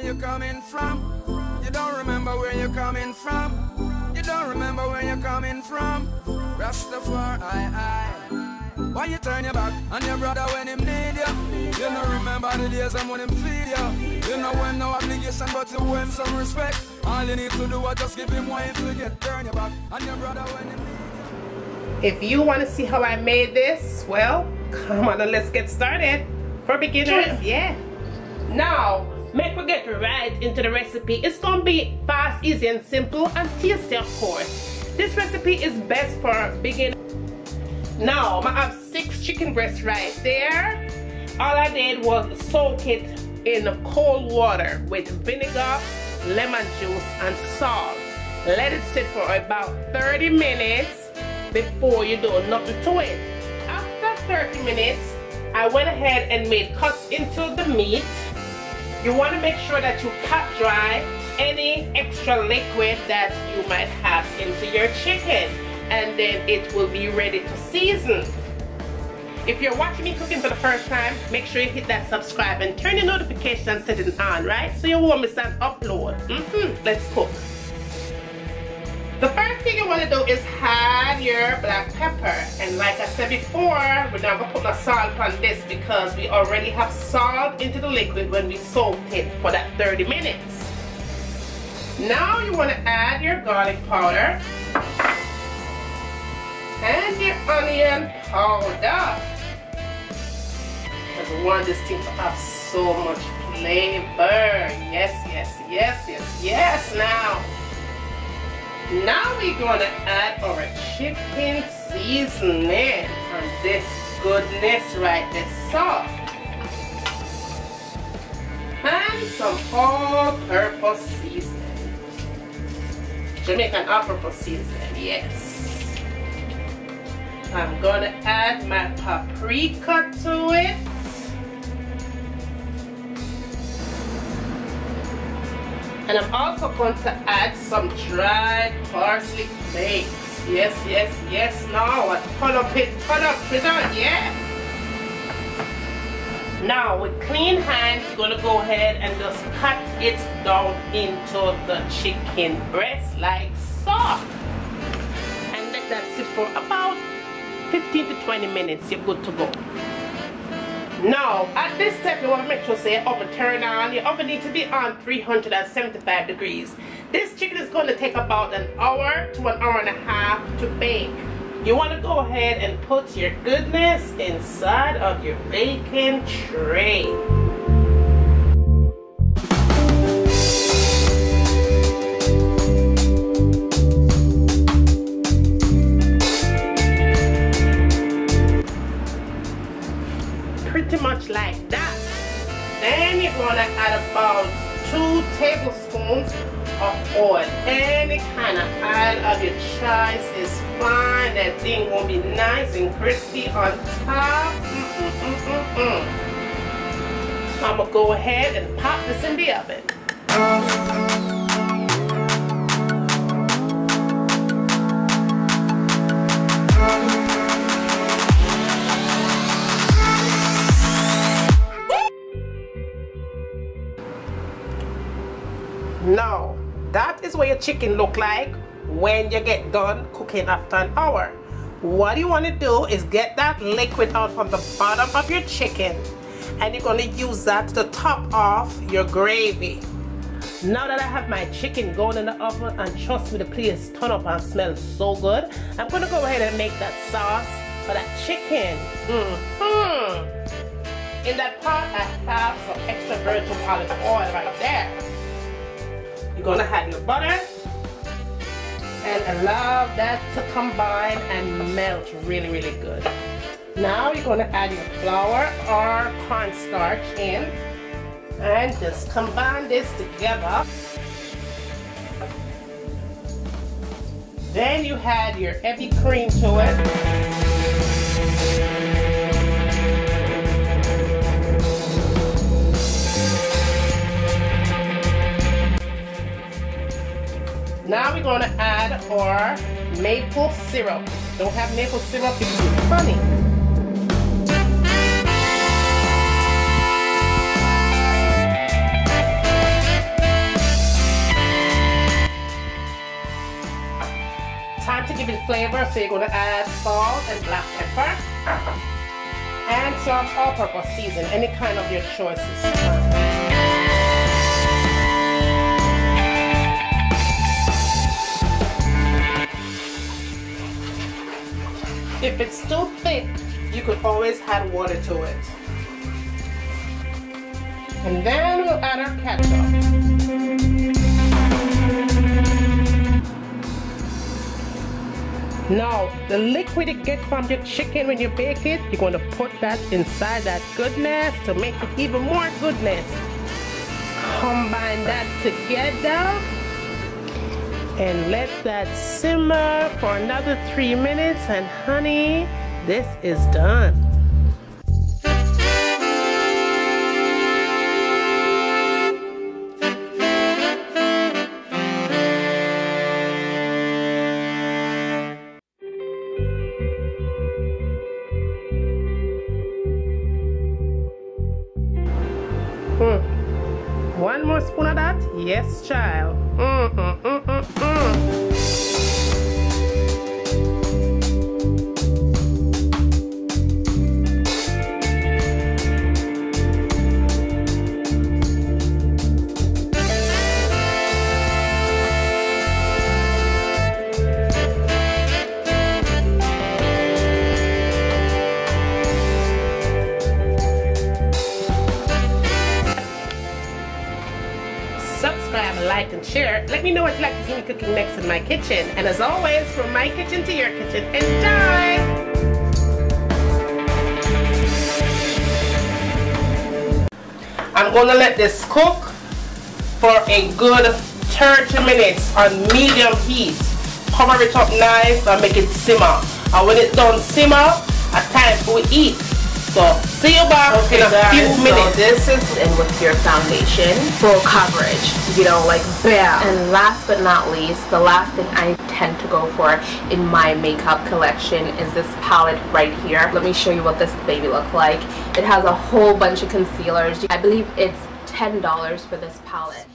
where you're coming from. You don't remember where you're coming from. You don't remember where you're coming from. Rastafari, why you turn your back on your brother when him need you? You don't remember the days when him feed you. You know when no obligation but you want some respect. All you need to do is just give him what you forget. Turn your back on your brother when him need you. If you want to see how I made this, well, come on and let's get started. For beginners, yeah. Now, make we get right into the recipe. It's gonna be fast, easy, and simple, and tasty, of course. This recipe is best for beginners. Now, I have 6 chicken breasts right there. All I did was soak it in cold water with vinegar, lemon juice, and salt. Let it sit for about 30 minutes before you do nothing to it. After 30 minutes, I went ahead and made cuts into the meat. You want to make sure that you pat dry any extra liquid that you might have into your chicken, and then it will be ready to season. If you're watching me cooking for the first time, make sure you hit that subscribe and turn your notification setting on, right? So you won't miss an upload. Let's cook. The first thing you want to do is add your black pepper. And like I said before, we're not going to put no salt on this because we already have salt into the liquid when we soaked it for that 30 minutes. Now you want to add your garlic powder and your onion powder. Because we want this thing to have so much flavor. Yes, yes, yes, yes, yes. Now we're gonna add our chicken seasoning and this goodness right, this salt. And some all-purpose seasoning. Jamaican all-purpose seasoning, yes. I'm gonna add my paprika to it. And I'm also going to add some dried parsley flakes. Yes, yes, yes. Now, cut up it on, yeah. Now, with clean hands, you're going to go ahead and just cut it down into the chicken breast like so. And let that sit for about 15 to 20 minutes. You're good to go. Now, at this step, you want to make sure your oven turn on. Your oven needs to be on 375 degrees. This chicken is going to take about an hour to an hour and a half to bake. You want to go ahead and put your goodness inside of your baking tray. Pretty much like that. Then you're gonna add about 2 tablespoons of oil. Any kind of oil of your choice is fine. That thing will be nice and crispy on top. I'm gonna go ahead and pop this in the oven. Now, that is what your chicken look like when you get done cooking after an hour. What you want to do is get that liquid out from the bottom of your chicken, and you're going to use that to top off your gravy. Now that I have my chicken going in the oven, and trust me, the place turn up and smells so good, I'm going to go ahead and make that sauce for that chicken. In that pot, I have some extra virgin olive oil right there. You're going to add your butter and allow that to combine and melt really, really good. Now you're going to add your flour or cornstarch in and just combine this together. Then you add your heavy cream to it. Now we're going to add our maple syrup. Don't have maple syrup, you can use honey. flavor, so you're going to add salt and black pepper and some all-purpose season, any kind of your choices. If it's too thick, you could always add water to it. And then we'll add our ketchup. Now, the liquid you get from your chicken when you bake it, you're going to put that inside that goodness to make it even more goodness. Combine that together and let that simmer for another 3 minutes, and honey, this is done. One more spoon of that? Yes, child. Subscribe, like, and share. Let me know what you'd like to see me cooking next in my kitchen. And as always, from my kitchen to your kitchen, enjoy! I'm going to let this cook for a good 30 minutes on medium heat. Cover it up nice and make it simmer. And when it's done simmer, it's time for eat. So, see you back in a few minutes. So this is in with your foundation, full coverage, you know, like bam. And last but not least, the last thing I tend to go for in my makeup collection is this palette right here. Let me show you what this baby looks like. It has a whole bunch of concealers. I believe it's $10 for this palette.